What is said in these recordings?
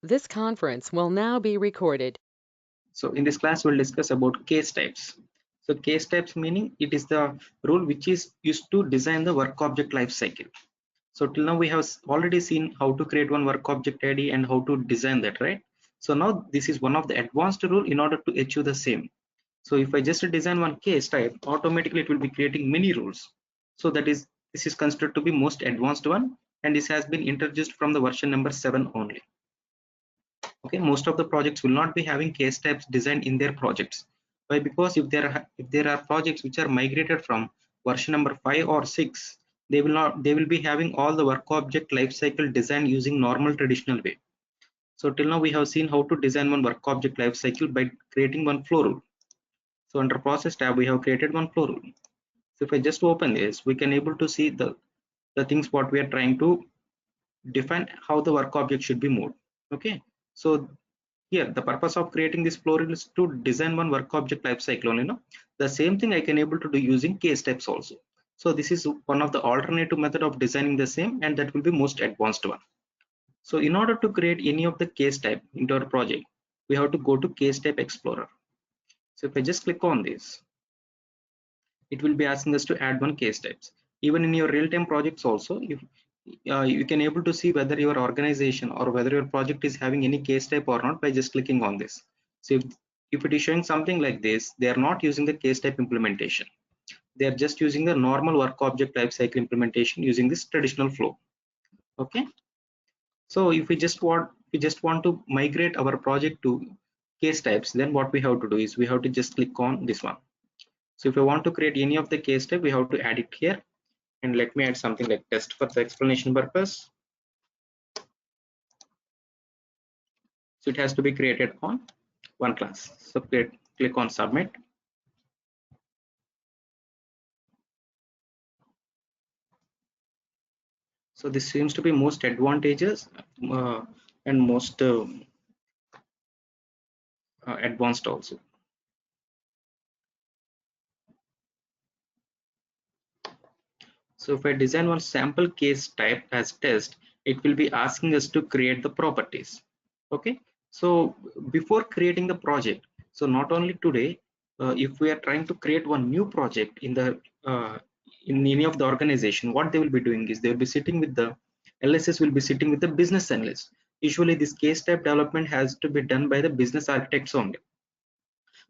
This conference will now be recorded. So in this class, we'll discuss about case types. So case types meaning it is the rule which is used to design the work object life cycle. So till now we have already seen how to create one work object ID and how to design that, right? So now this is one of the advanced rule in order to achieve the same. So if I just design one case type, automatically it will be creating many rules. So this is considered to be most advanced one, and this has been introduced from the version number 7 only. Okay, most of the projects will not be having case types designed in their projects. Why? Because if there are projects which are migrated from version number 5 or 6, they will be having all the work object lifecycle design using normal traditional way. So till now we have seen how to design one work object lifecycle by creating one flow rule. So under process tab we have created one flow rule. So if I just open this, we can able to see the things what we are trying to define, how the work object should be moved. Okay, so here the purpose of creating this flow rule is to design one work object lifecycle only. No, the same thing I can able to do using case types also. So this is one of the alternative method of designing the same, and that will be most advanced one. So in order to create any of the case type into our project, we have to go to case type explorer. So if I just click on this, it will be asking us to add one case types. Even in your real-time projects also, if you can able to see whether your organization or whether your project is having any case type or not by just clicking on this. So if it is showing something like this, they are not using the case type implementation. They are just using the normal work object lifecycle implementation using this traditional flow. Okay, so if we just want to migrate our project to case types, then what we have to do is we have to just click on this one. So if I want to create any of the case type, we have to add it here. And let me add something like test for the explanation purpose. So it has to be created on one class. So click on submit. So this seems to be most advantageous and most advanced also. So if I design one sample case type as test, it will be asking us to create the properties. Okay, so before creating the project, so not only today, if we are trying to create one new project uh, in any of the organization, what they will be doing is they will be sitting with the LSS will be sitting with the business analyst. Usually this case type development has to be done by the business architects only.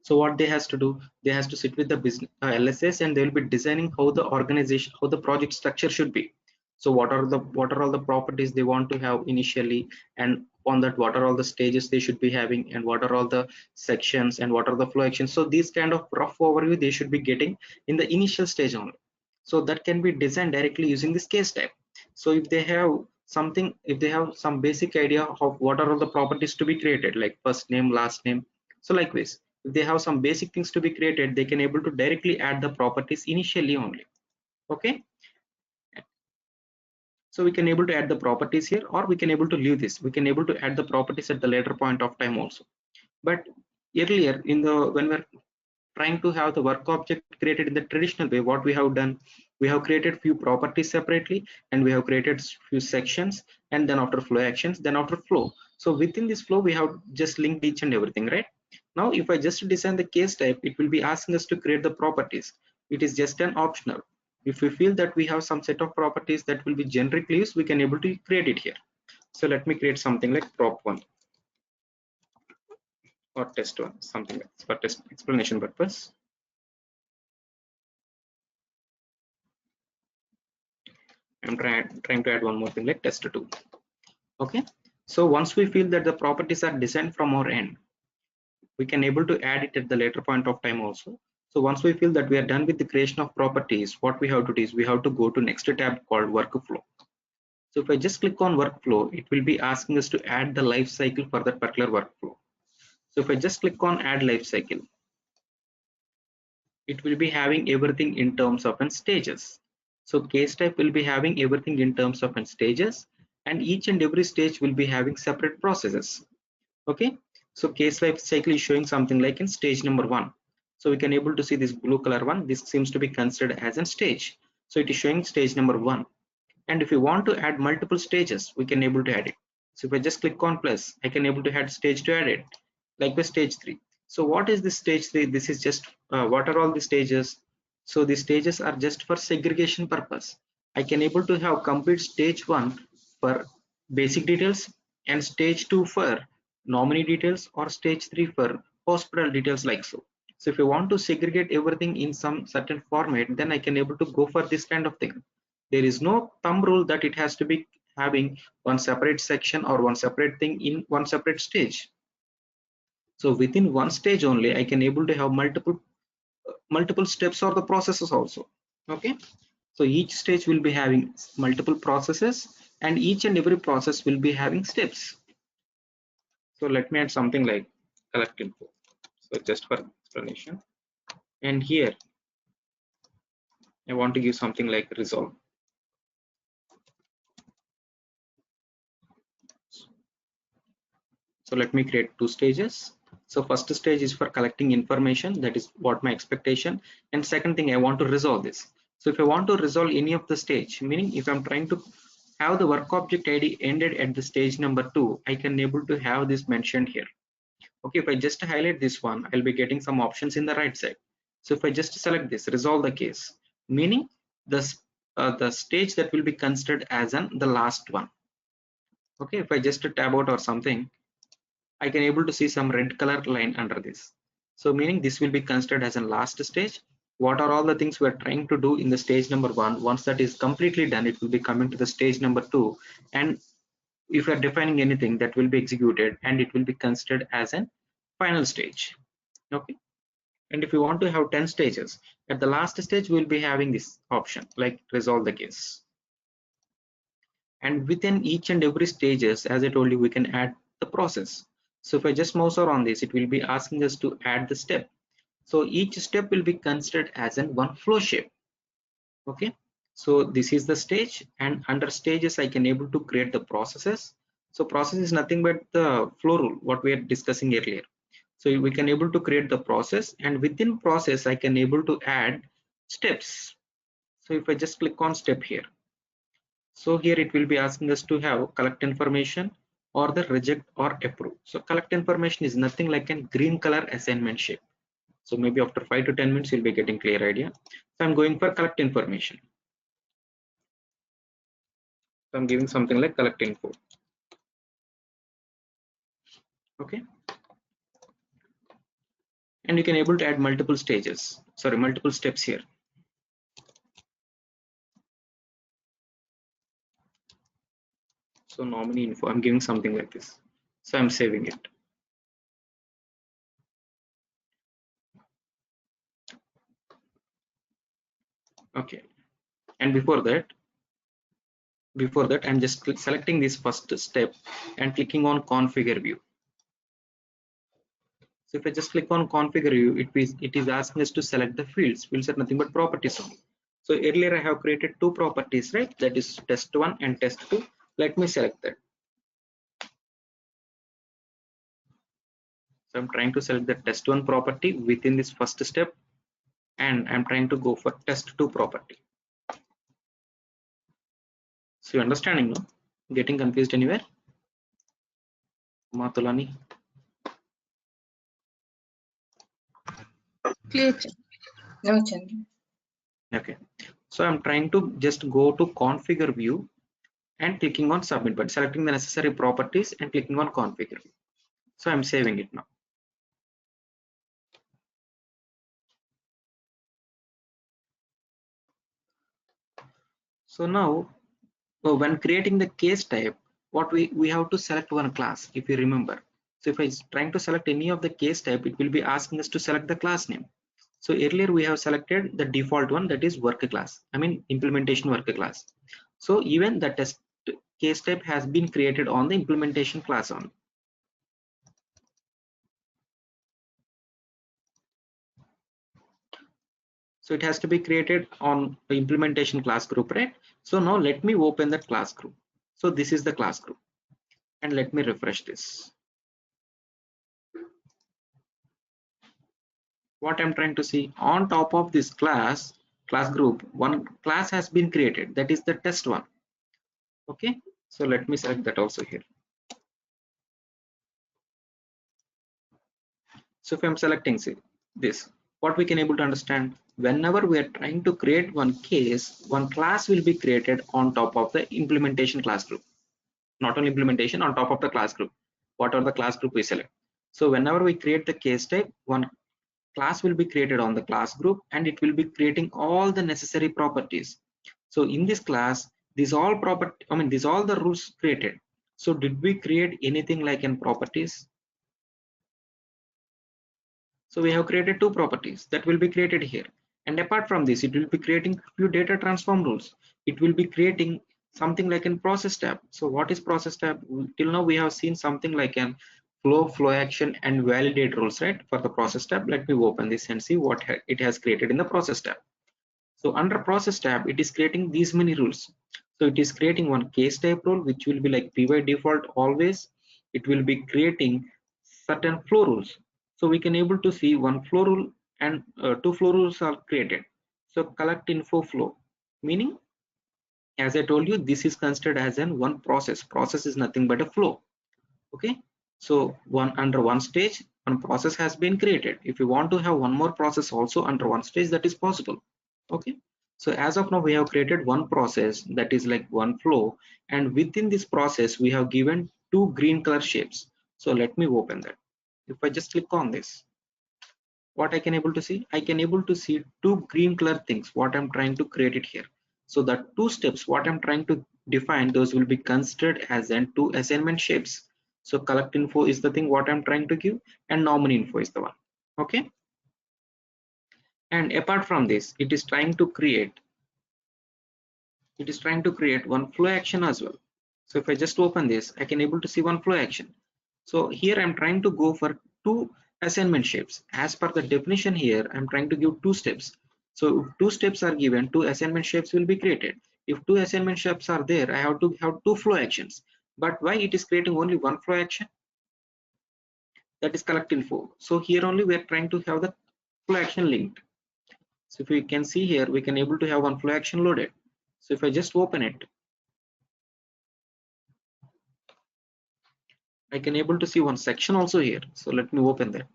So what they has to do, they has to sit with the business LSS, and they will be designing how the organization, how the project structure should be. So what are all the properties they want to have initially, and on that what are all the stages they should be having, and what are all the sections, and what are the flow actions. So these kind of rough overview they should be getting in the initial stage only. So that can be designed directly using this case type. So if they have something, if they have some basic idea of what are all the properties to be created, like first name, last name, so likewise if they have some basic things to be created, they can able to directly add the properties initially only. Okay, so we can able to add the properties here, or we can able to leave this. We can able to add the properties at the later point of time also. But earlier in the when we're trying to have the work object created in the traditional way, what we have done, we have created few properties separately, and we have created few sections, and then after flow actions, then after flow. So within this flow we have just linked each and everything, right? Now if I just design the case type, it will be asking us to create the properties. It is just an optional. If we feel that we have some set of properties that will be generically used, we can able to create it here. So let me create something like prop1 or test1, something like this for test explanation purpose. I'm trying to add one more thing like test2. Okay, so once we feel that the properties are designed from our end, we can able to add it at the later point of time also. So once we feel that we are done with the creation of properties, what we have to do is we have to go to next tab called workflow. So if I just click on workflow, it will be asking us to add the life cycle for that particular workflow. So if I just click on add life cycle, it will be having everything in terms of stages. So case type will be having everything in terms of stages, and each and every stage will be having separate processes. Okay, so case life cycle is showing something like in stage number 1. So we can able to see this blue color one. This seems to be considered as a stage. So it is showing stage number 1. And if we want to add multiple stages, we can able to add it. So if I just click on plus, I can able to add stage to add it, like the stage 3. So what is this stage 3? This is just what are all the stages? So the stages are just for segregation purpose. I can able to have complete stage 1 for basic details and stage 2 for nominee details or stage 3 for hospital details like so. So if I want to segregate everything in some certain format, then I can able to go for this kind of thing. There is no thumb rule that it has to be having one separate section or one separate thing in one separate stage. So within one stage only, I can able to have multiple steps or the processes also. Okay. So each stage will be having multiple processes, and each and every process will be having steps. So let me add something like collect info. So just for explanation. And here I want to give something like resolve. So let me create two stages. So first stage is for collecting information, that is what my expectation. And second thing, I want to resolve this. So if I want to resolve any of the stage, meaning if I'm trying to have the work object ID ended at the stage number 2, I can able to have this mentioned here. Okay, if I just highlight this one, I'll be getting some options in the right side. So if I just select this, resolve the case, meaning the stage that will be considered as the last one. Okay, if I just tab out or something, I can able to see some red color line under this. So meaning this will be considered as a last stage. What are all the things we are trying to do in the stage number 1? Once that is completely done, it will be coming to the stage number 2. And if you are defining anything, that will be executed and it will be considered as a final stage. Okay. And if you want to have 10 stages, at the last stage, we'll be having this option like resolve the case. And within each and every stages, as I told you, we can add the process. So if I just mouse over on this, it will be asking us to add the step. So each step will be considered as an one flow shape. Okay, so this is the stage, and under stages I can able to create the processes. So process is nothing but the flow rule what we are discussing earlier. So we can able to create the process, and within process I can able to add steps. So if I just click on step here, so here it will be asking us to have collect information or the reject or approve. So collect information is nothing like a green color assignment shape. So maybe after 5 to 10 minutes you'll be getting clear idea. So I'm going for collect information. So I'm giving something like collect info. Okay. And you can able to add multiple stages. Sorry, multiple steps here. So nominee info, I'm giving something like this. So I'm saving it. Okay. And before that I'm just selecting this first step and clicking on configure view. So if I just click on configure view, it is asking us to select the fields. Fields are nothing but properties only. So earlier I have created two properties, right? That is test1 and test2. Let me select that. So I'm trying to select the test1 property within this first step, and I'm trying to go for test2 property. So you understanding, no? Getting confused anywhere? Matulani. Clear. No change. Okay. So I'm trying to just go to configure view and clicking on submit, but selecting the necessary properties and clicking on configure view. So I'm saving it now. So now when creating the case type, what we have to select one class, if you remember. So if I is trying to select any of the case type, it will be asking us to select the class name. So earlier we have selected the default one, that is work class, I mean implementation work class. So even the test case type has been created on the implementation class on. So it has to be created on the implementation class group, right? So now let me open that class group. So this is the class group, and let me refresh this. What I'm trying to see, on top of this class group, one class has been created, that is the test one. Okay, so let me select that also here. So if I'm selecting this, what we can able to understand, whenever we are trying to create one case, one class will be created on top of the implementation class group. Not only implementation, on top of the class group, whatever the class group we select. So whenever we create the case type, one class will be created on the class group and it will be creating all the necessary properties. So in this class, these all the rules created. So did we create anything like in properties? So we have created two properties that will be created here. And apart from this, it will be creating few data transform rules. It will be creating something like in process tab. So what is process tab? Till now we have seen something like an flow action and validate rules, right? For the process tab, let me open this and see what it has created in the process tab. So under process tab, it is creating these many rules. So it is creating one case type rule, which will be like py default always. It will be creating certain flow rules. So we can able to see one flow rule and two flow rules are created. So collect info flow, meaning as I told you, this is considered as an one process. Process is nothing but a flow. Okay. So under one stage, one process has been created. If you want to have one more process also under one stage, that is possible. Okay. So as of now, we have created one process that is like one flow, and within this process, we have given two green color shapes. So let me open that. If I just click on this, what I can able to see, I can able to see two green color things, what I'm trying to create it here. So the two steps, what I'm trying to define, those will be considered as an two assignment shapes. So collect info is the thing what I'm trying to give, and nominee info is the one. Okay. And apart from this, it is trying to create one flow action as well. So if I just open this, I can able to see one flow action. So here I'm trying to go for two assignment shapes. As per the definition here, I'm trying to give two steps. So if two steps are given, two assignment shapes will be created. If two assignment shapes are there, I have to have two flow actions. But why it is creating only one flow action? That is collect info. So here only we are trying to have the flow action linked. So if we can see here, we can able to have one flow action loaded. So if I just open it, I can able to see one section also here. So let me open that.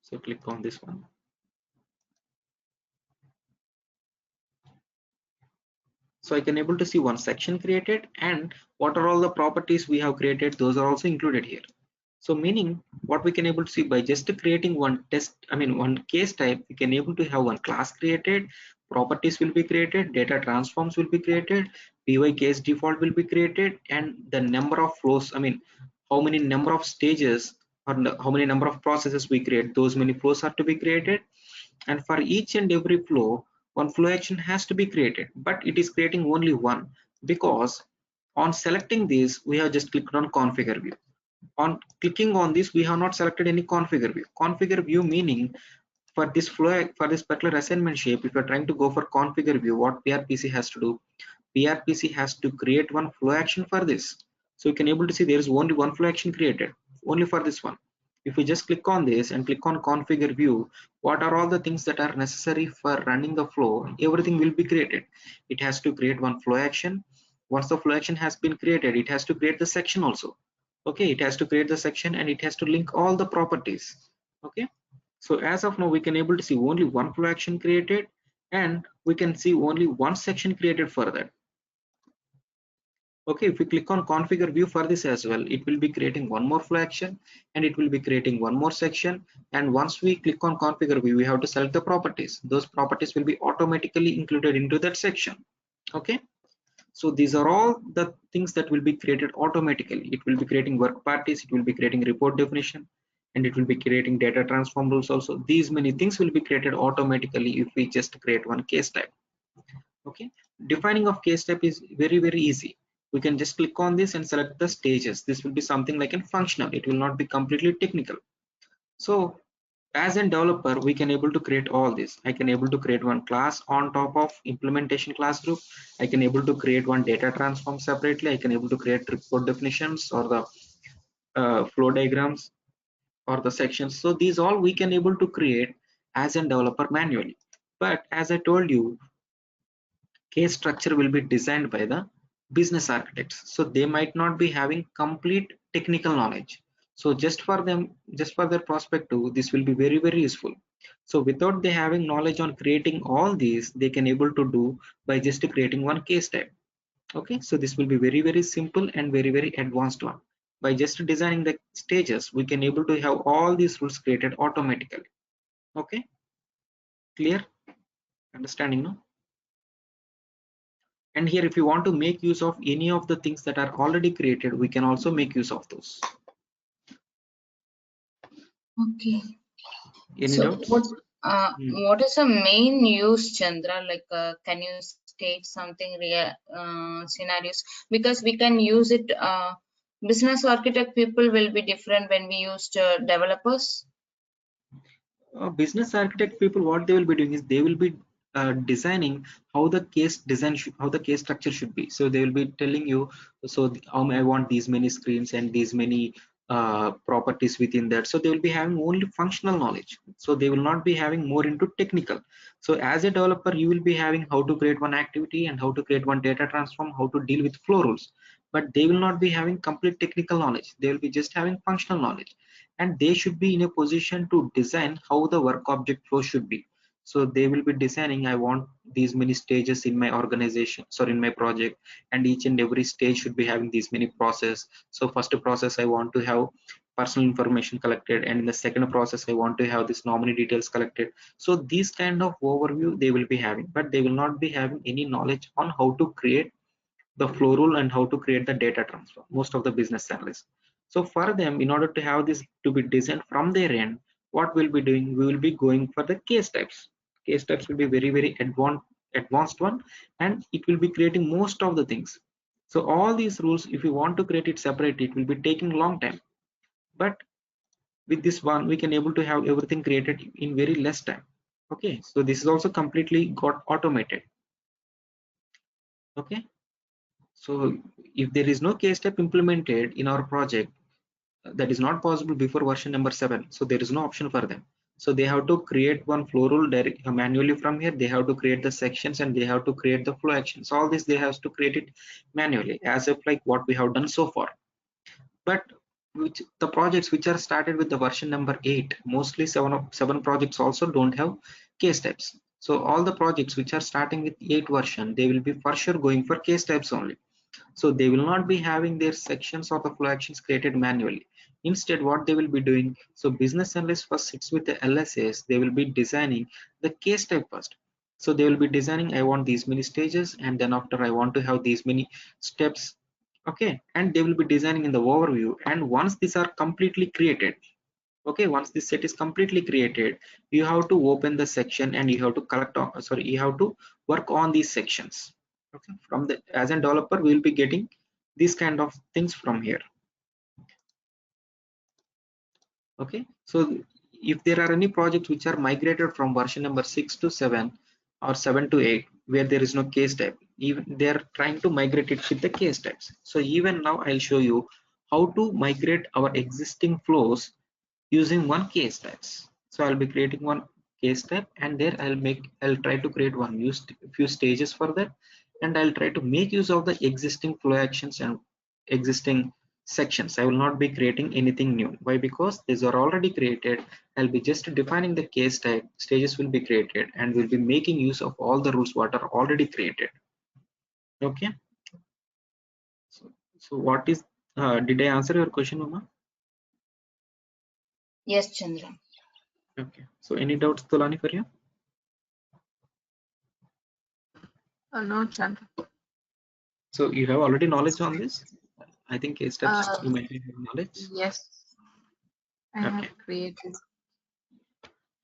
So click on this one. So I can able to see one section created, and what are all the properties we have created, those are also included here. So meaning what we can able to see by just creating one one case type, we can able to have one class created, properties will be created, data transforms will be created, py case default will be created, and the number of flows, how many number of stages or how many number of processes we create, those many flows are to be created. And for each and every flow, one flow action has to be created, but it is creating only one, because on selecting this we have just clicked on configure view. On clicking on this, we have not selected any configure view. Configure view meaning, for this flow, for this particular assignment shape, if you're trying to go for configure view, what PRPC has to do, PRPC has to create one flow action for this. So you can able to see there is only one flow action created only for this one. If we just click on this and click on configure view, what are all the things that are necessary for running the flow, everything will be created. It has to create one flow action. Once the flow action has been created, it has to create the section also. Okay, it has to create the section and it has to link all the properties. Okay, so as of now we can able to see only one flow action created, and we can see only one section created for that. Okay, if we click on configure view for this as well, it will be creating one more flow action and it will be creating one more section. And once we click on configure view, we have to select the properties. Those properties will be automatically included into that section. Okay, so these are all the things that will be created automatically. It will be creating work parties, it will be creating report definition, and it will be creating data transform rules also. These many things will be created automatically if we just create one case type. Okay, defining of case type is very easy. We can just click on this and select the stages. This will be something like a functional, it will not be completely technical. So as a developer, we can able to create all this. I can able to create one class on top of implementation class group. I can able to create one data transform separately. I can able to create report definitions or the flow diagrams or the sections. So these all we can able to create as a developer manually. But as I told you, case structure will be designed by the business architects. So they might not be having complete technical knowledge. So just for them, just for their perspective, this will be very, very useful. So without they having knowledge on creating all these, they can able to do by just creating one case type. Okay, so this will be very, very simple and very, very advanced one. By just designing the stages, we can able to have all these rules created automatically. Okay, clear? Understanding, no? And here, if you want to make use of any of the things that are already created, we can also make use of those. Okay. Any So doubts? what is the main use, Chandra? Like, can you state something real scenarios? Because we can use it. Business architect people will be different when we use developers. Business architect people, what they will be doing is they will be designing how the case design how the case structure should be. So they will be telling you, so I want these many screens and these many properties within that. So they will be having only functional knowledge, so they will not be having more into technical. So as a developer, you will be having how to create one activity and how to create one data transform, how to deal with flow rules, but they will not be having complete technical knowledge. They will be just having functional knowledge, and they should be in a position to design how the work object flow should be. So they will be designing, I want these many stages in my organization, sorry, in my project, and each and every stage should be having these many process. So first process, I want to have personal information collected, and in the second process, I want to have this nominee details collected. So these kind of overview they will be having, but they will not be having any knowledge on how to create the flow rule and how to create the data transfer, most of the business analysts. So for them, in order to have this to be designed from their end, what we'll be doing, we will be going for the case types. Case types will be very, very advanced one, and it will be creating most of the things. So all these rules, if you want to create it separate, it will be taking long time, but with this one we can able to have everything created in very less time. Okay, so this is also completely got automated. Okay, so if there is no case step implemented in our project, that is not possible before version number 7. So there is no option for them. So they have to create one flow rule manually from here. They have to create the sections and they have to create the flow actions. All this they have to create it manually, as if like what we have done so far. But which the projects which are started with the version number 8, mostly 7 projects also don't have case types. So all the projects which are starting with 8 version, they will be for sure going for case types only. So they will not be having their sections or the flow actions created manually. Instead, what they will be doing, so business analyst first sits with the LSAs, they will be designing the case type first. So they will be designing, I want these many stages, and then after I want to have these many steps. Okay, and they will be designing in the overview. And once these are completely created, okay, once this set is completely created, you have to open the section and you have to collect on, sorry, you have to work on these sections. Okay, from the as a developer we will be getting these kind of things from here. Okay, so if there are any projects which are migrated from version number 6 to 7 or 7 to 8 where there is no case type, even they are trying to migrate it with the case types. So even now I'll show you how to migrate our existing flows using one case types. So I'll be creating one case type, and there I'll try to create few stages for that, and I'll try to make use of the existing flow actions and existing sections. I will not be creating anything new. Why? Because these are already created. I'll be just defining the case type, stages will be created, and we'll be making use of all the rules what are already created. Okay, so what is did I answer your question, Uma? Yes, Chandra. Okay, so any doubts, Tolani, for you? No, Chandra. So you have already knowledge on this? I think case steps Uh, you might have knowledge. yes, I have Okay. created.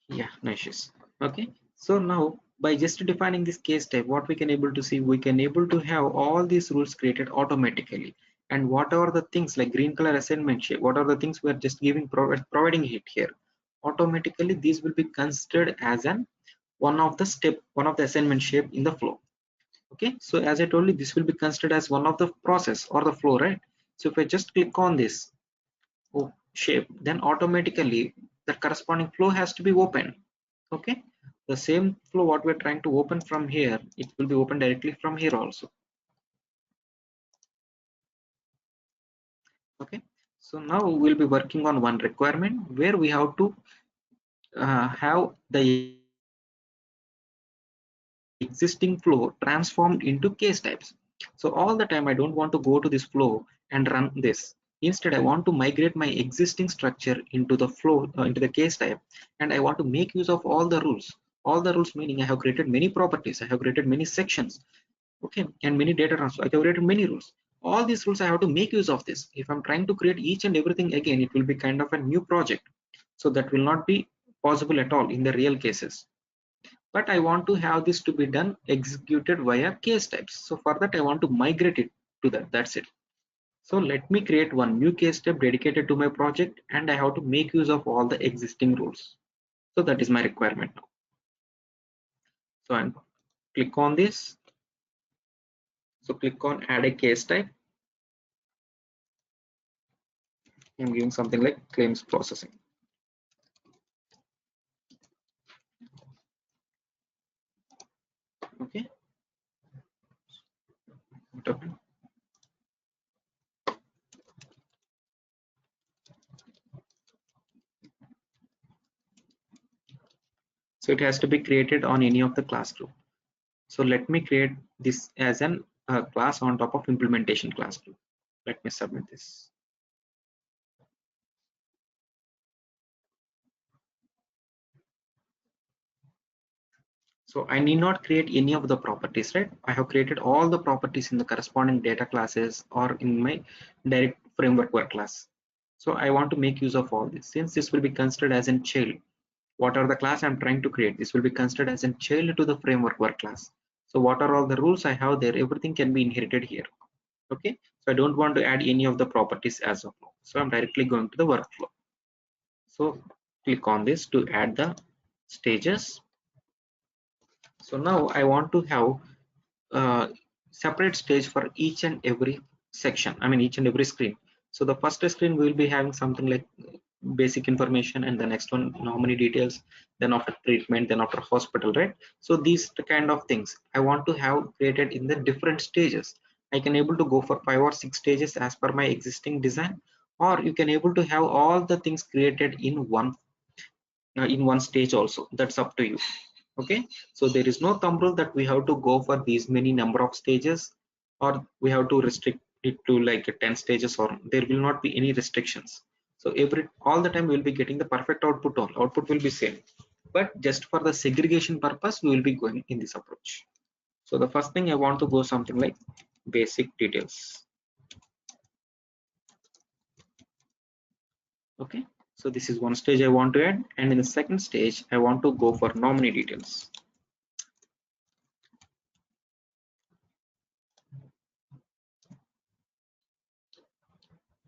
Yeah, nice. Okay. So now by just defining this case type, what we can able to see, we can able to have all these rules created automatically. And whatever the things like green color assignment shape, what are the things we are just giving providing it here, automatically these will be considered as an one of the assignment shape in the flow. Okay, so as I told you, this will be considered as one of the process or the flow, right? So if I just click on this shape, then automatically the corresponding flow has to be open. Okay, The same flow what we're trying to open from here, it will be open directly from here also. Okay, so now we'll be working on one requirement where we have to have the existing flow transformed into case types. So all the time I don't want to go to this flow and run this. Instead, I want to migrate my existing structure into the flow, into the case type, and I want to make use of all the rules. All the rules meaning I have created many properties, I have created many sections, okay, and many data transfer. I have created many rules. All these rules I have to make use of this. If I'm trying to create each and everything again, it will be kind of a new project. So that will not be possible at all in the real cases. But I want to have this to be done executed via case types. So for that I want to migrate it to that. That's it. So let me create one new case type dedicated to my project, and I have to make use of all the existing rules. So that is my requirement now. So I'm click on this. So click on add a case type. I'm giving something like claims processing. Okay. So it has to be created on any of the class group. So let me create this as an class on top of implementation class group. Let me submit this. So I need not create any of the properties, right? I have created all the properties in the corresponding data classes or in my direct framework work class. So I want to make use of all this. Since this will be considered as a child, what are the class I'm trying to create? This will be considered as a child to the framework work class. So what are all the rules I have there? Everything can be inherited here. Okay. So I don't want to add any of the properties as of now. So I'm directly going to the workflow. So click on this to add the stages. So now I want to have separate stage for each and every section, I mean each and every screen. So the first screen will be having something like basic information, and the next one nominee details, then after treatment, then after hospital, right? So these kind of things I want to have created in the different stages. I can able to go for 5 or 6 stages as per my existing design, or you can able to have all the things created in one stage also. That's up to you. Okay, so there is no thumb rule that we have to go for these many number of stages, or we have to restrict it to like 10 stages, or there will not be any restrictions. So all the time we will be getting the perfect output, or output will be same, but just for the segregation purpose we will be going in this approach. So the first thing I want to go something like basic details. Okay, so this is one stage I want to add, and in the second stage I want to go for nominee details.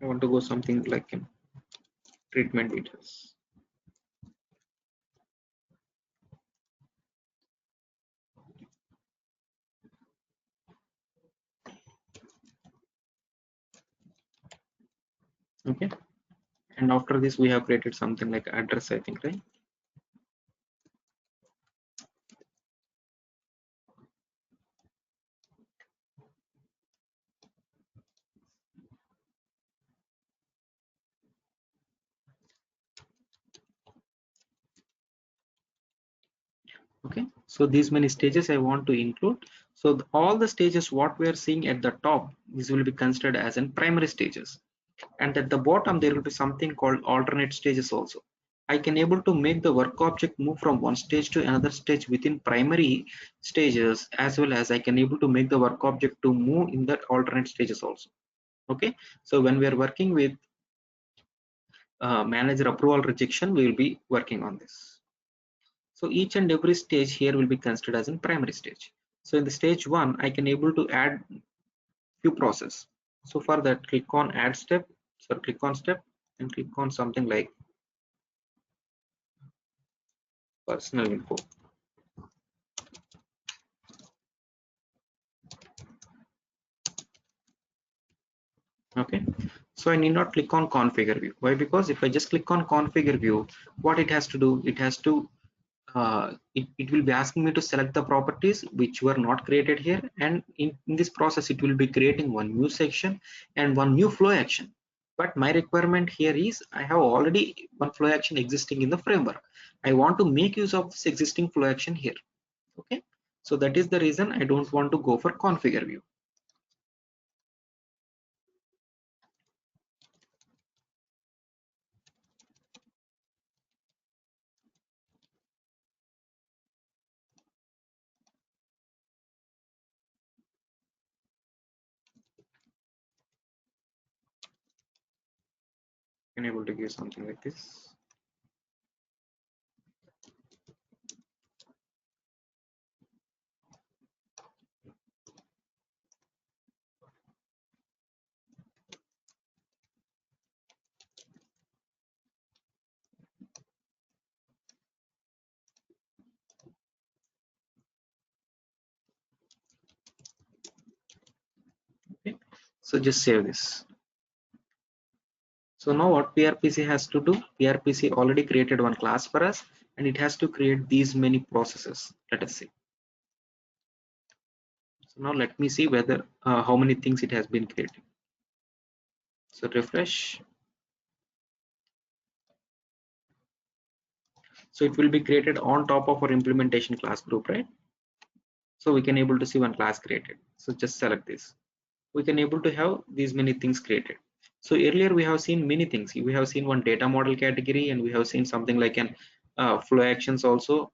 I want to go something like treatment details. Okay, and after this we have created something like address, I think, right? Okay, so these many stages I want to include. So all the stages what we are seeing at the top, this will be considered as in primary stages, and at the bottom there will be something called alternate stages also. I can able to make the work object move from one stage to another stage within primary stages, as well as I can able to make the work object to move in the alternate stages also. Okay, so when we are working with manager approval rejection, we will be working on this. So each and every stage here will be considered as in primary stage. So in the stage 1 I can able to add few process. So for that, click on add step, so click on step and click on something like personal info. Okay, so I need not click on configure view. Why? Because if I just click on configure view, what it has to do, it has to it will be asking me to select the properties which were not created here, and in this process it will be creating one new section and one new flow action. But my requirement here is I have already one flow action existing in the framework. I want to make use of this existing flow action here. Okay, so that is the reason I don't want to go for configure view. I'm able to give something like this. Okay, so just save this. So now what PRPC has to do, PRPC already created one class for us and it has to create these many processes. Let us see. So now let me see whether how many things it has been created. So refresh. So it will be created on top of our implementation class group, right? So we can able to see one class created. So just select this. We can able to have these many things created. So earlier we have seen many things. We have seen one data model category and we have seen something like an flow actions also.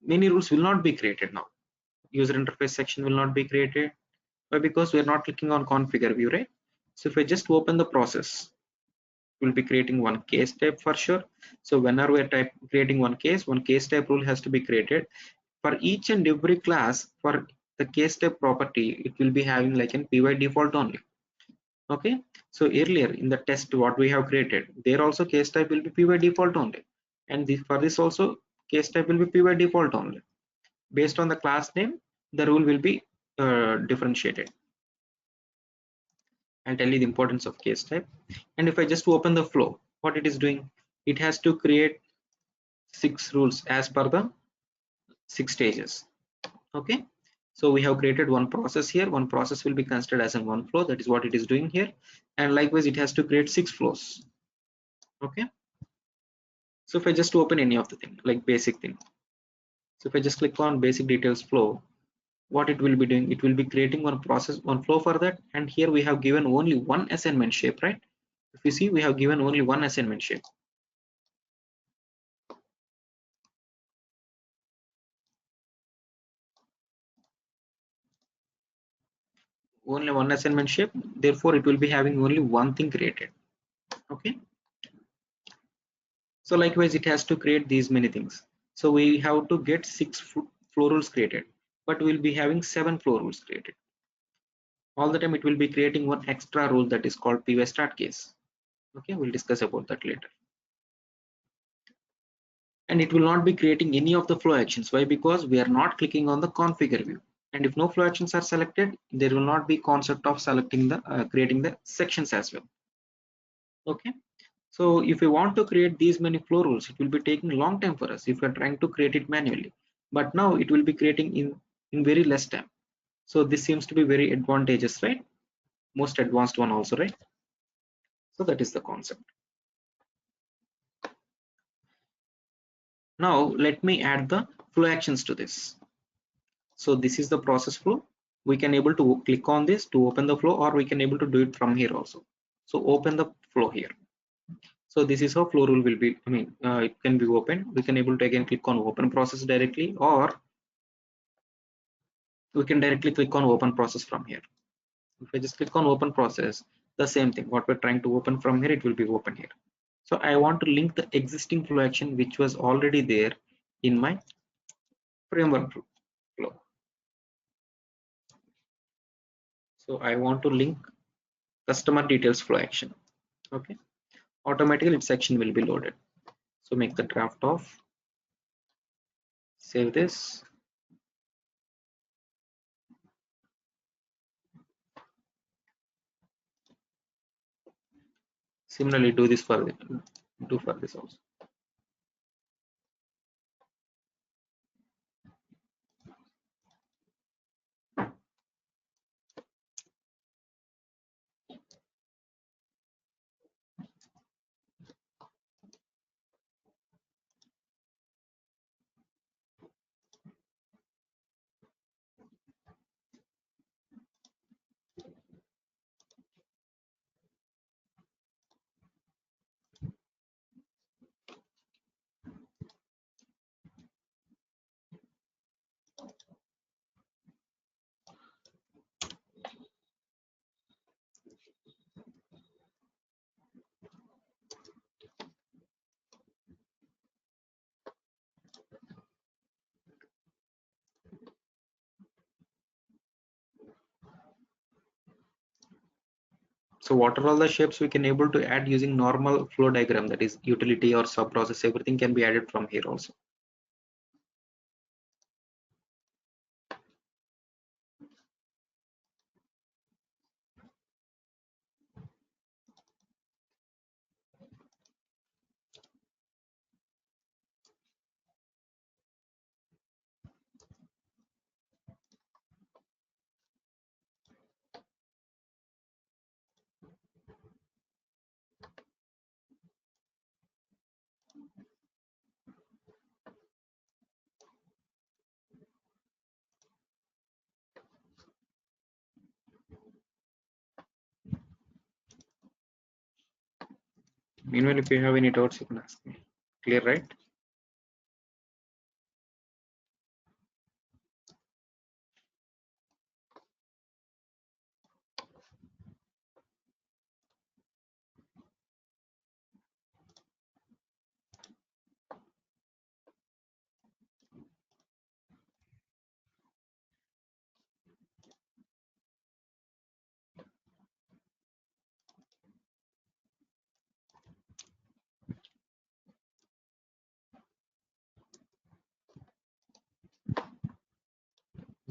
Many rules will not be created now. User interface section will not be created. Why? Because we are not clicking on configure view, right? So if I just open the process, we'll be creating one case type for sure. So whenever we're creating one case type rule has to be created for each and every class. For the case type property, it will be having like an py default only. Okay, so earlier in the test what we have created, there also case type will be py default only, and for this also case type will be py default only. Based on the class name, the rule will be differentiated. I'll tell you the importance of case type. And if I just open the flow, what it is doing, it has to create 6 rules as per the 6 stages. Okay, so we have created one process here. One process will be considered as a one flow. That is what it is doing here. And likewise, it has to create 6 flows. Okay, so if I just open any of the thing like basic thing, so if I just click on basic details flow, what it will be doing, it will be creating one process, one flow for that. And here we have given only one assignment shape, right? If you see, we have given only one assignment shape. Only one assignment shape, therefore it will be having only one thing created. Okay, so likewise it has to create these many things. So we have to get 6 flow rules created, but we'll be having 7 flow rules created. All the time it will be creating one extra rule that is called py start case. Okay, we'll discuss about that later. And it will not be creating any of the flow actions. Why? Because we are not clicking on the configure view, and if no flow actions are selected, there will not be concept of selecting the creating the sections as well. Okay, so if we want to create these many flow rules, it will be taking a long time for us if we're trying to create it manually. But now it will be creating in very less time. So this seems to be very advantageous, right? Most advanced one also, right? So that is the concept. Now let me add the flow actions to this. So this is the process flow. We can able to click on this to open the flow, or we can able to do it from here also. So open the flow here. So this is how flow rule will be, it can be opened. We can able to again click on open process directly, or we can directly click on open process from here. If I just click on open process, the same thing, what we're trying to open from here, it will be open here. So I want to link the existing flow action which was already there in my framework flow. So I want to link customer details flow action. Okay, automatically its section will be loaded. So make the draft of, save this. Similarly, do for this also. So what are all the shapes we can able to add using normal flow diagram, that is utility or sub process, everything can be added from here also. Meanwhile, if you have any doubts, you can ask me. Clear, right?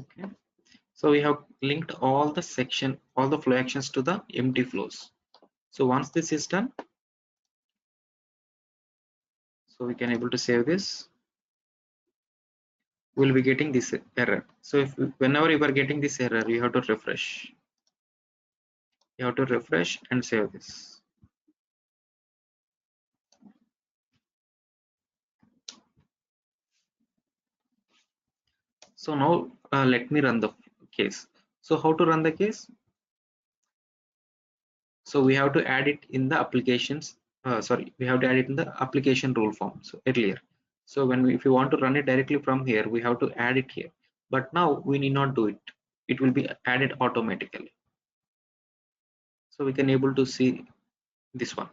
Okay. So we have linked all the section, all the flow actions to the empty flows. So once this is done, so we can able to save this. We'll be getting this error. So if whenever you are getting this error, you have to refresh. You have to refresh and save this. So now let me run the case. So how to run the case? So we have to add it in the applications. Sorry, we have to add it in the application rule form. So earlier. So when if you want to run it directly from here, we have to add it here. But now we need not do it. It will be added automatically. So we can able to see this one.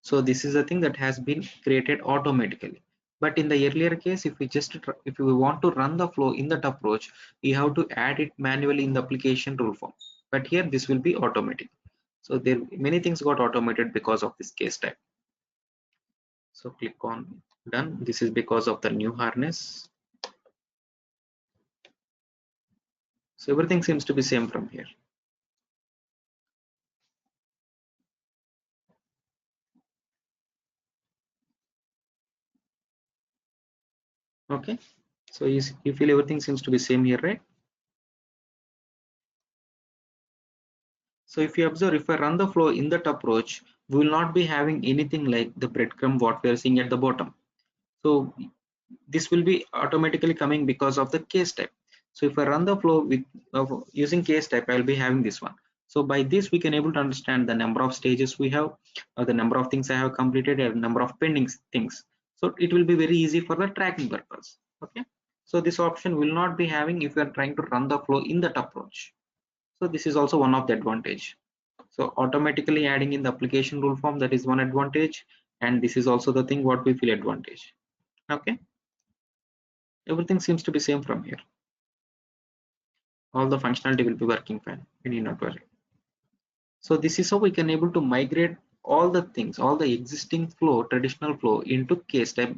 So this is a thing that has been created automatically. But in the earlier case, if we want to run the flow in that approach, we have to add it manually in the application rule form. But here this will be automatic. So there many things got automated because of this case type. So click on done. This is because of the new harness. So everything seems to be same from here. Okay. So you feel everything seems to be same here, right? So if you observe, if I run the flow in that approach, we will not be having anything like the breadcrumb what we are seeing at the bottom. So this will be automatically coming because of the case type. So if I run the flow with using case type, I'll be having this one. So by this we can able to understand the number of stages we have, or the number of things I have completed, and number of pending things. So it will be very easy for the tracking purpose. Okay. So this option will not be having if you are trying to run the flow in that approach. So this is also one of the advantage. So automatically adding in the application rule form, that is one advantage, and this is also the thing what we feel advantage. Okay, everything seems to be same from here. All the functionality will be working fine. We need not worry. So this is how we can able to migrate all the things, all the existing flow, traditional flow into case type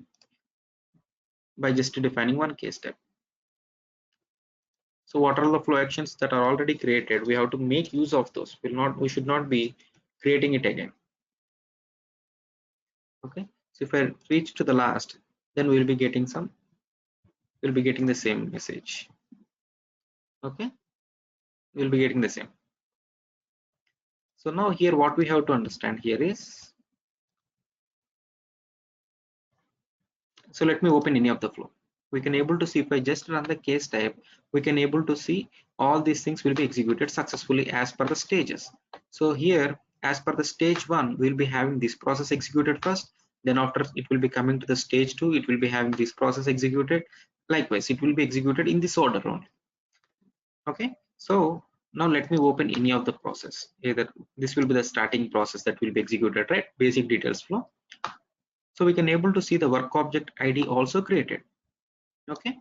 by just defining one case type. So what are the flow actions that are already created? We have to make use of those. We should not be creating it again. Okay. So if I reach to the last, then we'll be getting the same message. Okay. We'll be getting the same. So now here what we have to understand here is, so let me open any of the flow. We can able to see, if I just run the case type, we can able to see all these things will be executed successfully as per the stages. So here, as per the stage 1, we'll be having this process executed first. Then after it will be coming to the stage 2, it will be having this process executed. Likewise, it will be executed in this order only. Okay. So now let me open any of the process. Either this will be the starting process that will be executed, right? Basic details flow. So we can able to see the work object ID also created. Okay.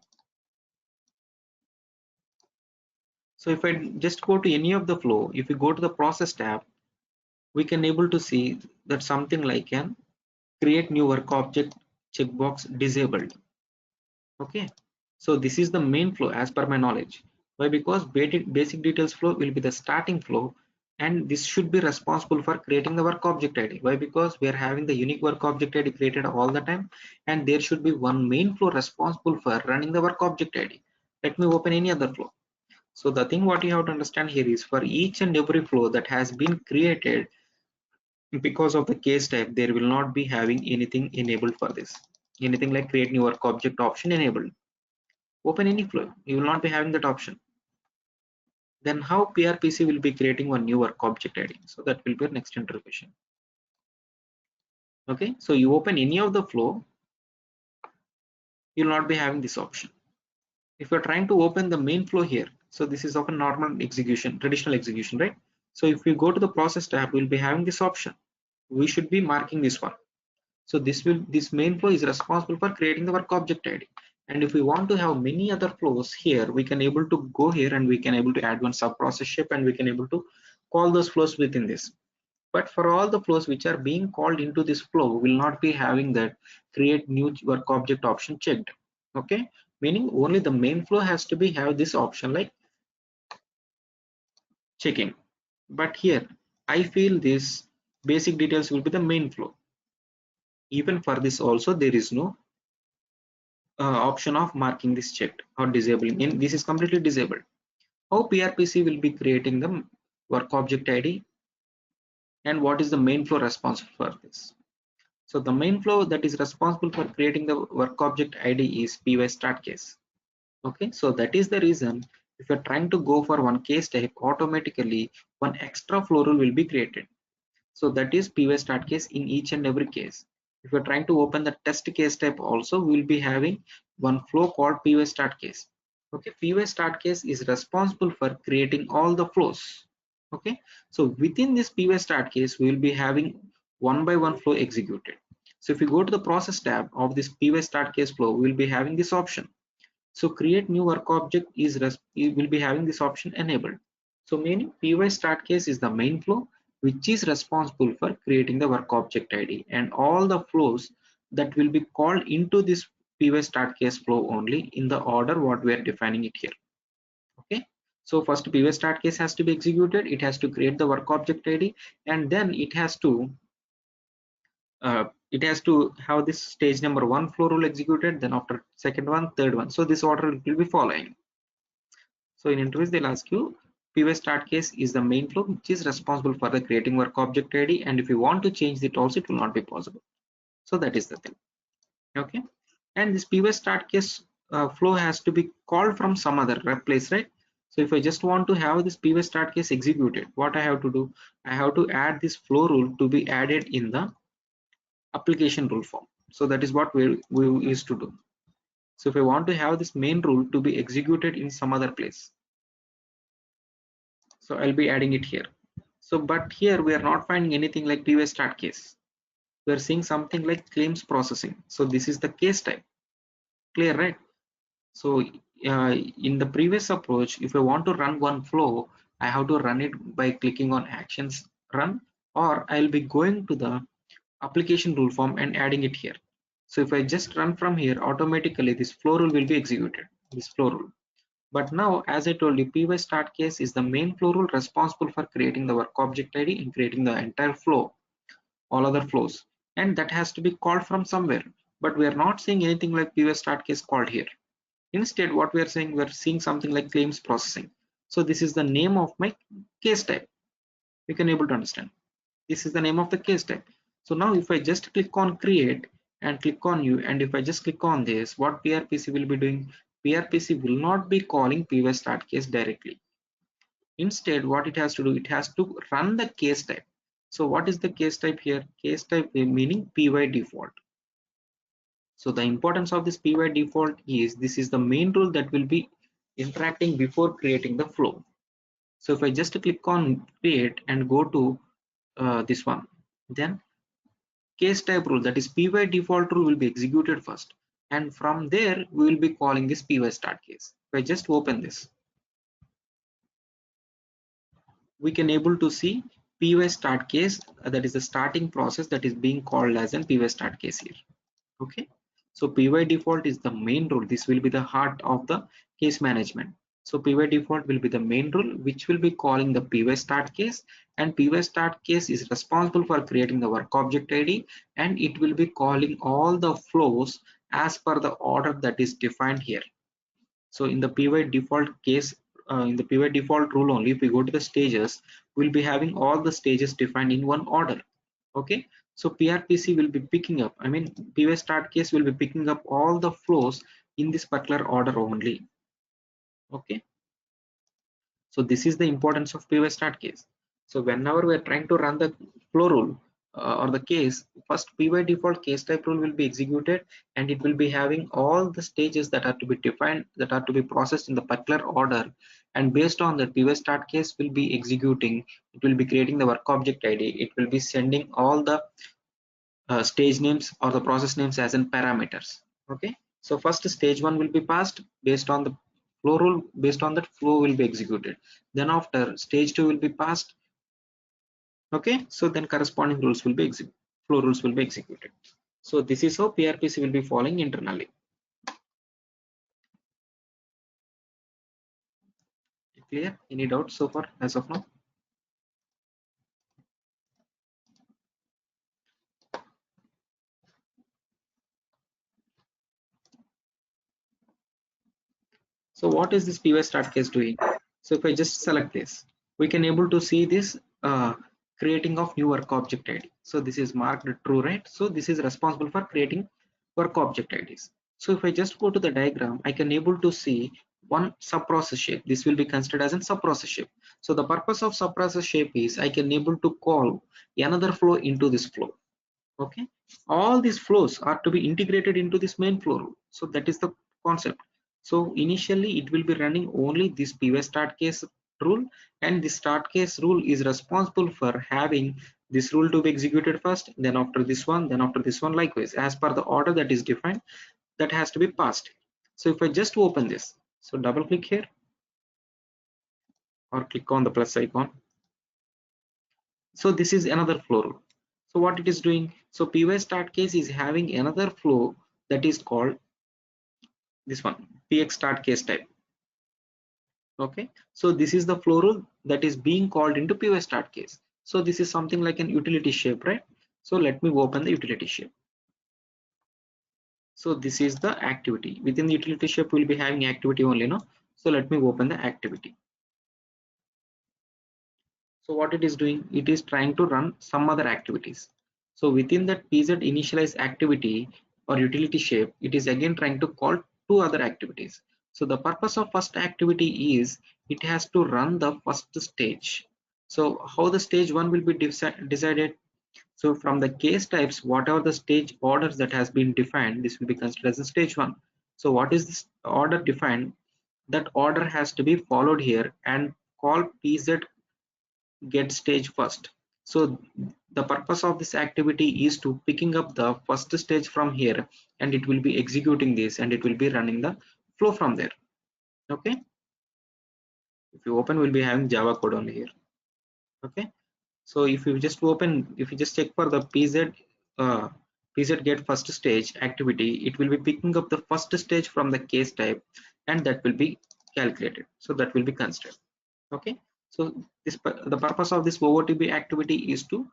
So if I just go to any of the flow, if you go to the process tab, we can able to see that something like an create new work object checkbox disabled. Okay, so this is the main flow as per my knowledge. Why? Because basic details flow will be the starting flow, and this should be responsible for creating the work object ID. Why? Because we are having the unique work object ID created all the time, and there should be one main flow responsible for running the work object ID. Let me open any other flow. So the thing what you have to understand here is, for each and every flow that has been created, because of the case type, there will not be having anything enabled for this. Anything like create new work object option enabled. Open any flow, you will not be having that option. Then how PRPC will be creating one new work object ID? So that will be our next interrogation. Okay, so you open any of the flow, you will not be having this option. If you're trying to open the main flow here, so this is of a normal execution, traditional execution, right? So if we go to the process tab, we'll be having this option. We should be marking this one. So this main flow is responsible for creating the work object ID. And if we want to have many other flows here, we can able to go here and we can able to add one sub process shape, and we can able to call those flows within this. But for all the flows which are being called into this flow, will not be having that create new work object option checked. Okay, meaning only the main flow has to be have this option like checking. But here I feel this basic details will be the main flow. Even for this also there is no option of marking this checked or disabling. In this is completely disabled. How PRPC will be creating the work object ID, and what is the main flow responsible for this? So the main flow that is responsible for creating the work object ID is py start case. Okay, so that is the reason if you're trying to go for one case type, automatically one extra flow rule will be created. So that is py start case in each and every case. If you're trying to open the test case type also, we'll be having one flow called py start case. Okay, py start case is responsible for creating all the flows. Okay, so within this py start case, we will be having one by one flow executed. So if you go to the process tab of this py start case flow, we will be having this option. So create new work object will be having this option enabled. So meaning py start case is the main flow which is responsible for creating the work object ID, and all the flows that will be called into this py start case flow only in the order what we are defining it here. Okay, so first py start case has to be executed, it has to create the work object ID, and then it has to have this stage number 1 flow rule executed, then after second one, third one. So this order will be following. So in interviews they'll ask you py start case is the main flow which is responsible for the creating work object ID, and if you want to change it also, it will not be possible. So that is the thing. Okay, and this py start case flow has to be called from some other place, right? So if I just want to have this py start case executed, what I have to do, I have to add this flow rule to be added in the application rule form. So that is what we used to do. So if I want to have this main rule to be executed in some other place, so I'll be adding it here. So but here we are not finding anything like py start case. We are seeing something like claims processing. So this is the case type. Clear, right? So in the previous approach, if I want to run one flow, I have to run it by clicking on actions run, or I'll be going to the application rule form and adding it here. So if I just run from here, automatically this flow rule will be executed, this flow rule. But now, as I told you, py start case is the main flow rule responsible for creating the work object ID and creating the entire flow, all other flows, and that has to be called from somewhere. But we are not seeing anything like py start case called here. Instead, what we are saying, we are seeing something like claims processing. So this is the name of my case type. You can able to understand. This is the name of the case type. So now if I just click on create and click on new, and if I just click on this, what PRPC will be doing? PRPC will not be calling py start case directly. Instead, what it has to do, it has to run the case type. So what is the case type here? Case type meaning py default. So the importance of this py default is this is the main rule that will be interacting before creating the flow. So if I just click on create and go to this one, then case type rule, that is py default rule, will be executed first, and from there we will be calling this py start case. If I just open this, we can able to see py start case, that is the starting process that is being called as an py start case here. Okay, so py default is the main rule. This will be the heart of the case management. So py default will be the main rule which will be calling the py start case, and py start case is responsible for creating the work object id, and it will be calling all the flows as per the order that is defined here. So in the py default case, in the py default rule only, if we go to the stages, we'll be having all the stages defined in one order. Okay, so PRPC will be picking up, I mean py start case will be picking up all the flows in this particular order only. Okay, so this is the importance of py start case. So whenever we are trying to run the flow rule or the case, first py default case type rule will be executed, and it will be having all the stages that are to be defined, that are to be processed in the particular order, and based on that py start case will be executing, it will be creating the work object id, it will be sending all the stage names or the process names as in parameters. Okay, so first stage one will be passed based on the flow rule, based on that flow will be executed, then after stage two will be passed. Okay, so then corresponding rules will be flow rules will be executed. So this is how PRPC will be following internally. Clear? Any doubts so far as of now? So what is this py start case doing? So if I just select this, we can able to see this creating of new work object id. So this is marked true, right? So this is responsible for creating work object ids. So if I just go to the diagram, I can able to see one subprocess shape. This will be considered as a subprocess shape. So the purpose of subprocess shape is I can able to call another flow into this flow. Okay, all these flows are to be integrated into this main flow rule. So that is the concept. So initially it will be running only this py start case rule, and the start case rule is responsible for having this rule to be executed first, then after this one, then after this one, likewise as per the order that is defined, that has to be passed. So if I just open this, so double click here or click on the plus icon. So this is another flow rule. So what it is doing, so py start case is having another flow that is called this one, px start case type. Okay, so this is the flow rule that is being called into py start case. So this is something like an utility shape, right? So let me open the utility shape. So this is the activity. Within the utility shape we'll be having activity only, no? So let me open the activity. So what it is doing, it is trying to run some other activities. So within that pz initialize activity or utility shape, it is again trying to call two other activities. So the purpose of first activity is it has to run the first stage. So how the stage one will be decided? So from the case types, whatever the stage orders that has been defined, this will be considered as a stage one. So what is this order defined? That order has to be followed here and call pz get stage first. So the purpose of this activity is to picking up the first stage from here, and it will be executing this, and it will be running the flow from there. Okay, if you open, we'll be having Java code only here. Okay, so if you just open, if you just check for the uh, pz get first stage activity, it will be picking up the first stage from the case type, and that will be calculated, so that will be considered. Okay, so this the purpose of this OOTB activity is to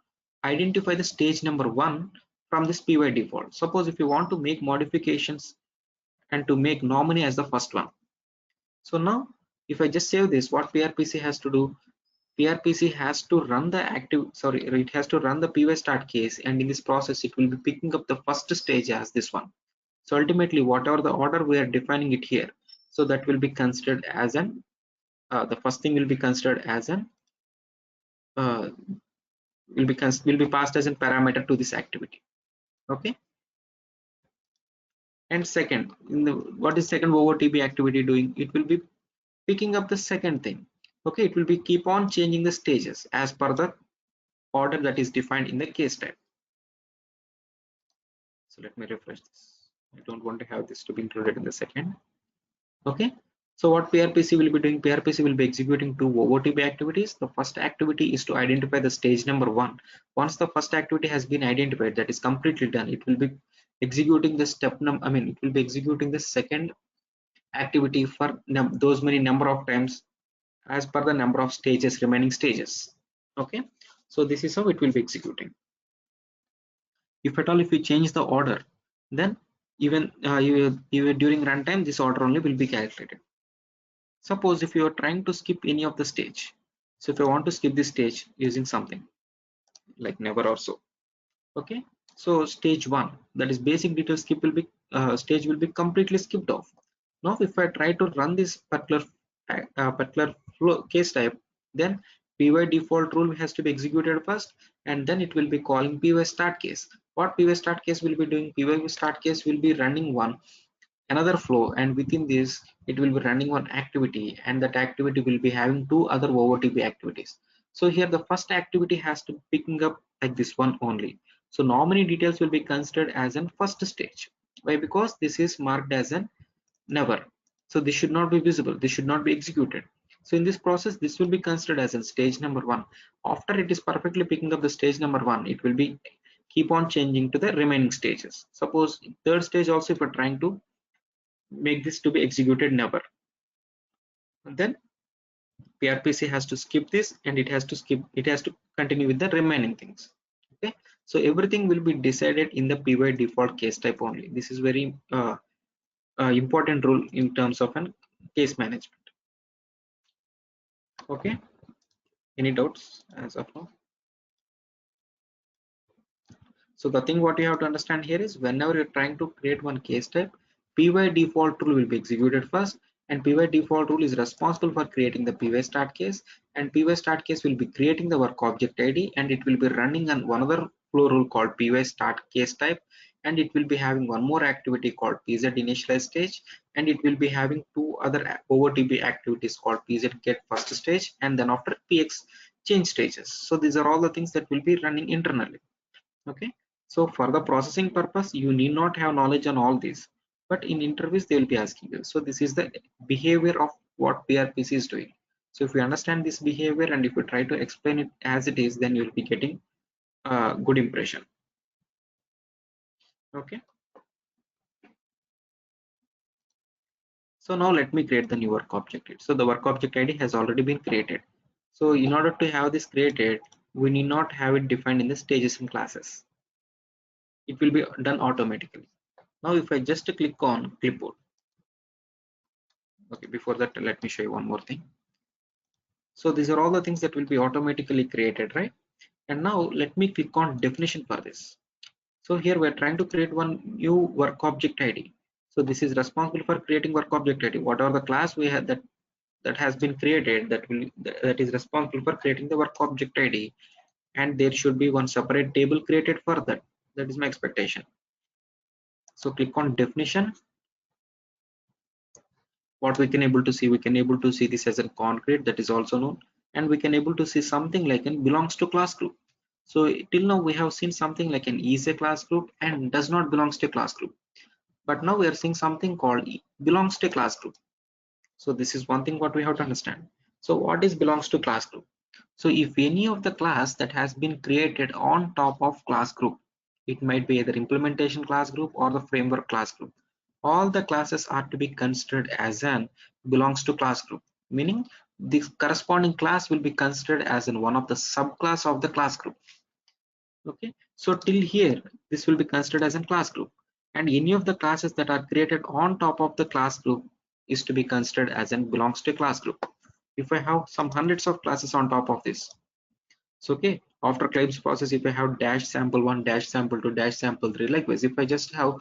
identify the stage number one from this py default. Suppose if you want to make modifications and to make nominee as the first one. So now if I just save this, what PRPC has to do, PRPC has to run the it has to run the py start case, and in this process it will be picking up the first stage as this one. So ultimately whatever the order we are defining it here, so that will be considered as an the first thing will be considered as an uh, will be passed as a parameter to this activity. Okay, and second, in the what is second OOTB activity doing, it will be picking up the second thing. Okay, it will be keep on changing the stages as per the order that is defined in the case type. So let me refresh this. I don't want to have this to be included in the second. Okay, So what PRPC will be doing? PRPC will be executing two OOTB activities. The first activity is to identify the stage number 1. Once the first activity has been identified, that is completely done, it will be executing the it will be executing the second activity for those many number of times as per the number of stages, remaining stages. Okay, so this is how it will be executing. If at all, if you change the order, then even during runtime, this order only will be calculated. Suppose if you are trying to skip any of the stage, so if I want to skip this stage using something like never or so, okay, so stage 1, that is basic detail skip, will be stage will be completely skipped off. Now if I try to run this particular flow case type, then py default rule has to be executed first, and then it will be calling py start case. What py start case will be doing? Py start case will be running another flow, and within this it will be running one activity, and that activity will be having two other OOTB activities. So here the first activity has to picking up like this one only. So nominee details will be considered as an first stage. Why? Because this is marked as an never. So this should not be visible, this should not be executed. So in this process, this will be considered as in stage number 1. After it is perfectly picking up the stage number 1, it will be keep on changing to the remaining stages. Suppose third stage also, if we're trying to make this to be executed never, and then PRPC has to skip this, and it has to continue with the remaining things. Okay, so everything will be decided in the py default case type only. This is very important rule in terms of an case management. Okay, any doubts as of now? So the thing what you have to understand here is, whenever you're trying to create one case type, py default rule will be executed first, and py default rule is responsible for creating the py start case, and py start case will be creating the work object id, and it will be running on one other flow rule called py start case type, and it will be having one more activity called pz initialize stage, and it will be having two other OOTB activities called pz get first stage, and then after px change stages. So these are all the things that will be running internally. Okay, so for the processing purpose, you need not have knowledge on all these, but in interviews they will be asking you. So this is the behavior of what PRPC is doing. So if you understand this behavior, and if you try to explain it as it is, then you will be getting a good impression. Okay, so now let me create the new work object. So the work object ID has already been created. So in order to have this created, we need not have it defined in the stages and classes. It will be done automatically. Now if I just click on clipboard, okay, before that let me show you one more thing. So these are all the things that will be automatically created, right? And now let me click on definition for this. So here we're trying to create one new work object ID. So this is responsible for creating work object ID. Whatever the class we have that has been created, that is responsible for creating the work object ID, and there should be one separate table created for that. That is my expectation. So click on definition. What we can able to see, we can able to see this as a concrete, that is also known, and we can able to see something like an belongs to class group. So till now we have seen something like an is a class group and does not belongs to class group, but now we are seeing something called belongs to class group. So this is one thing what we have to understand. So what is belongs to class group? So if any of the class that has been created on top of class group, it might be either implementation class group or the framework class group, all the classes are to be considered as an belongs to class group, meaning the corresponding class will be considered as in one of the subclass of the class group. Okay, so till here this will be considered as a class group, and any of the classes that are created on top of the class group is to be considered as an belongs to class group. If I have some hundreds of classes on top of this, so okay, after claims process, if I have dash sample 1, dash sample 2, dash sample 3, likewise if I just have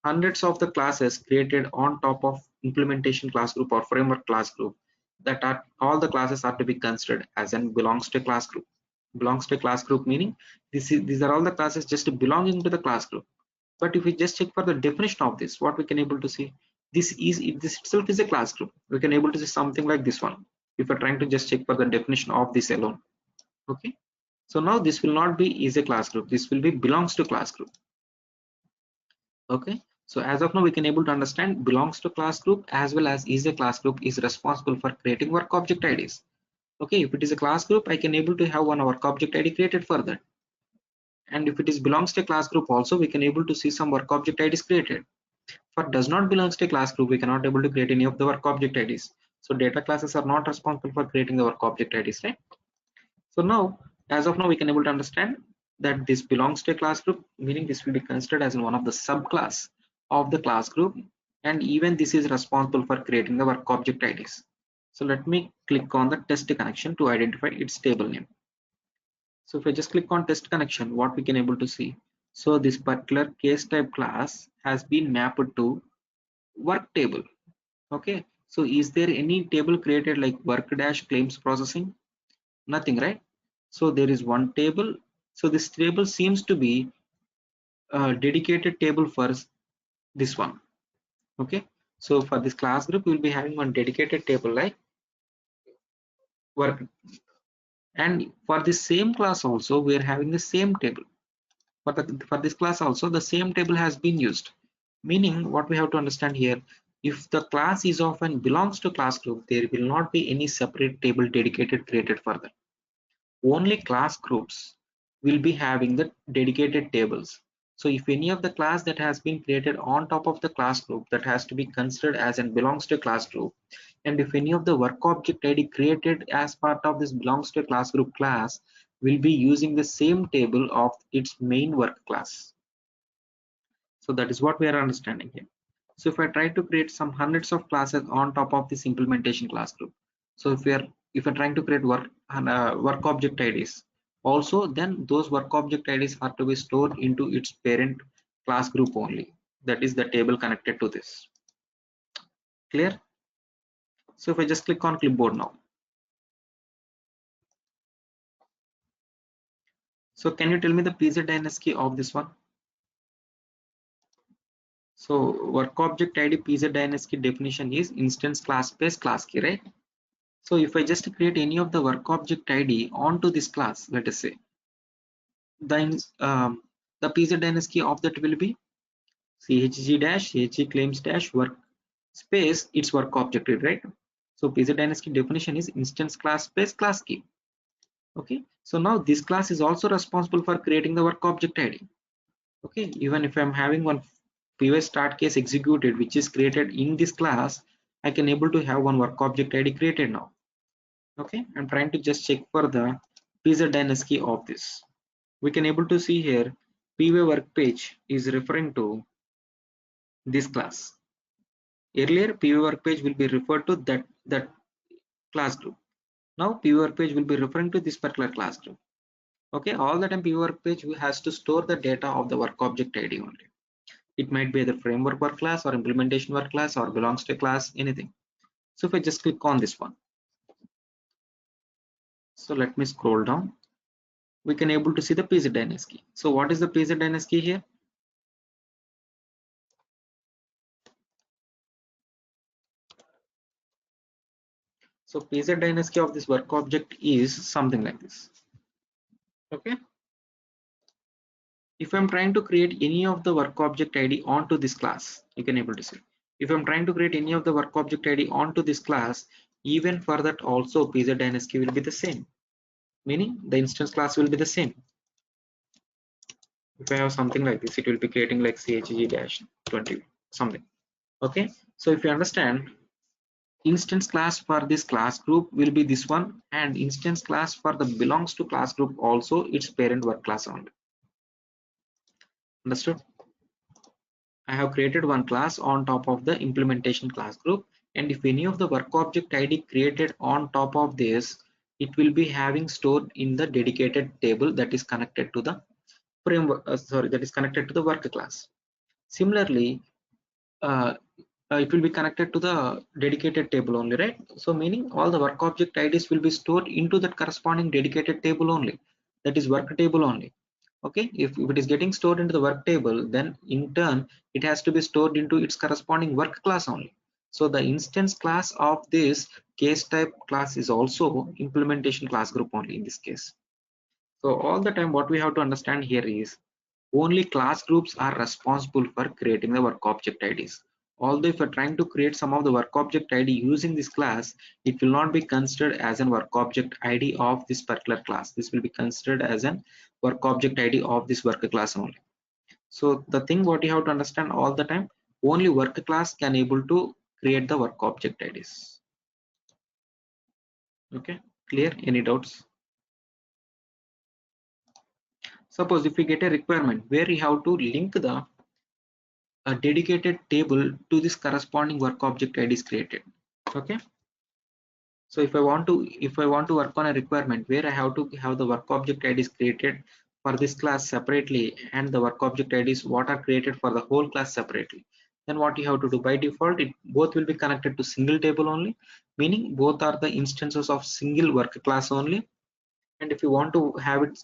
hundreds of the classes created on top of implementation class group or framework class group, that are all the classes are to be considered as an belongs to class group. Belongs to class group meaning these are all the classes just belonging to the class group. But if we just check for the definition of this, what we can able to see, this itself is a class group. We can able to see something like this one if we're trying to just check for the definition of this alone. Okay, so now this will not be is a class group, this will be belongs to class group. Okay, So as of now, we can able to understand belongs to class group as well as is a class group is responsible for creating work object IDs. Okay, if it is a class group, I can able to have one work object ID created for that. And if it is belongs to a class group also, we can able to see some work object IDs created. For does not belongs to a class group, we cannot able to create any of the work object IDs. So data classes are not responsible for creating the work object IDs, right? So now, as of now, we can able to understand that this belongs to a class group, meaning this will be considered as one of the subclass of the class group, and even this is responsible for creating the work object IDs. So let me click on the test connection to identify its table name. So if I just click on test connection, what we can able to see? So this particular case type class has been mapped to work table. Okay. So is there any table created like work dash claims processing? Nothing, right? So there is one table. So this table seems to be a dedicated table for this one. Okay. So for this class group, we'll be having one dedicated table like work. And for the same class also, we are having the same table. For this class also, the same table has been used. Meaning what we have to understand here, if the class is of and belongs to class group, there will not be any separate table dedicated created for that. Only class groups will be having the dedicated tables. So if any of the class that has been created on top of the class group, that has to be considered as and belongs to a class group. And if any of the work object ID created as part of this belongs to a class group class will be using the same table of its main work class. So that is what we are understanding here. So if I try to create some hundreds of classes on top of this implementation class group, so if we're trying to create work object IDs, also then those work object IDs are to be stored into its parent class group only. That is the table connected to this. Clear? So if I just click on clipboard now. So can you tell me the PZ key of this one? So work object ID PZ key definition is instance class space class key, right? So if I just create any of the work object ID onto this class, let us say, then the PZ key of that will be chg dash chg claims dash work space its work object, right? So PZ key definition is instance class space class key. Okay, so now this class is also responsible for creating the work object ID. Okay, even if I'm having one PY start case executed which is created in this class, I can able to have one work object ID created now. Okay, I'm trying to just check for the PZ key of this. We can able to see here PY work page is referring to this class. Earlier PY work page will be referred to that class group. Now PY work page will be referring to this particular class group. Okay, all the time PY work page has to store the data of the work object ID only. It might be the framework work class or implementation work class or belongs to a class, anything. So if I just click on this one, so let me scroll down, we can able to see the PZ key. So what is the PZ key here? So PZ key of this work object is something like this. Okay, if I'm trying to create any of the work object ID onto this class, you can able to see. If I'm trying to create any of the work object ID onto this class, even for that also PZ key will be the same, meaning the instance class will be the same. If I have something like this, it will be creating like chg-20 something. Okay, so if you understand, instance class for this class group will be this one, and instance class for the belongs to class group also its parent work class only. Understood? I have created one class on top of the implementation class group, and if any of the work object ID created on top of this, it will be having stored in the dedicated table that is connected to the framework, that is connected to the work class. Similarly, it will be connected to the dedicated table only, right? So meaning all the work object IDs will be stored into that corresponding dedicated table only, that is work table only. Okay, if it is getting stored into the work table, then in turn it has to be stored into its corresponding work class only. So the instance class of this case type class is also implementation class group only in this case. So all the time what we have to understand here is only class groups are responsible for creating the work object IDs. Although if you're trying to create some of the work object ID using this class, it will not be considered as a work object ID of this particular class. This will be considered as an work object ID of this worker class only. So the thing what you have to understand all the time, only worker class can able to create the work object IDs. Okay, clear? Any doubts? Suppose if we get a requirement where you have to link the a dedicated table to this corresponding work object ID is created. Okay, so if I want to work on a requirement where I have to have the work object ID is created for this class separately and the work object IDs what are created for the whole class separately, then what you have to do by default, it both will be connected to single table only, meaning both are the instances of single work class only. And if you want to have it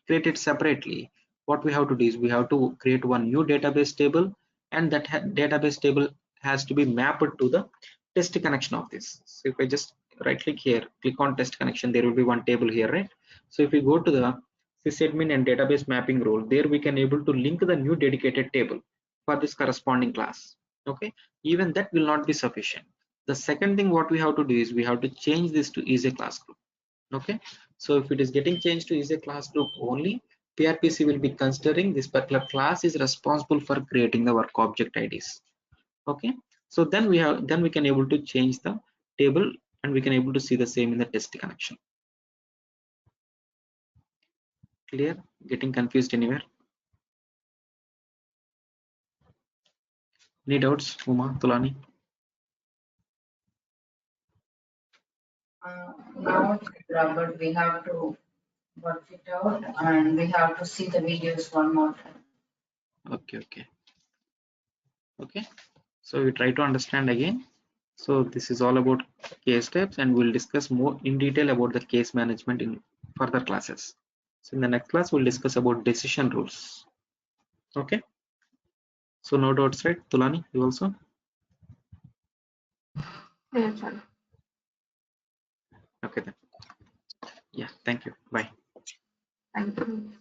create it separately, what we have to do is we have to create one new database table, and that database table has to be mapped to the test connection of this. So if I just right click here, click on test connection, there will be one table here, right? So if we go to the sysadmin and database mapping role, there we can able to link the new dedicated table for this corresponding class. Okay, even that will not be sufficient. The second thing what we have to do is we have to change this to is a class group. Okay, so if it is getting changed to is a class group only, PRPC will be considering this particular class is responsible for creating the work object IDs. Okay, so then we can able to change the table and we can able to see the same in the test connection. Clear? Getting confused anywhere? Any doubts, Uma, Tulani? Now, Robert, we have to work it out and we have to see the videos one more time. Okay, so we try to understand again. So this is all about case types, and we'll discuss more in detail about the case management in further classes. So in the next class, we'll discuss about decision rules. Okay, so no doubts, right? Tulani, you also? Clear, Chandra. Okay then. Yeah, thank you. Bye. Thank you.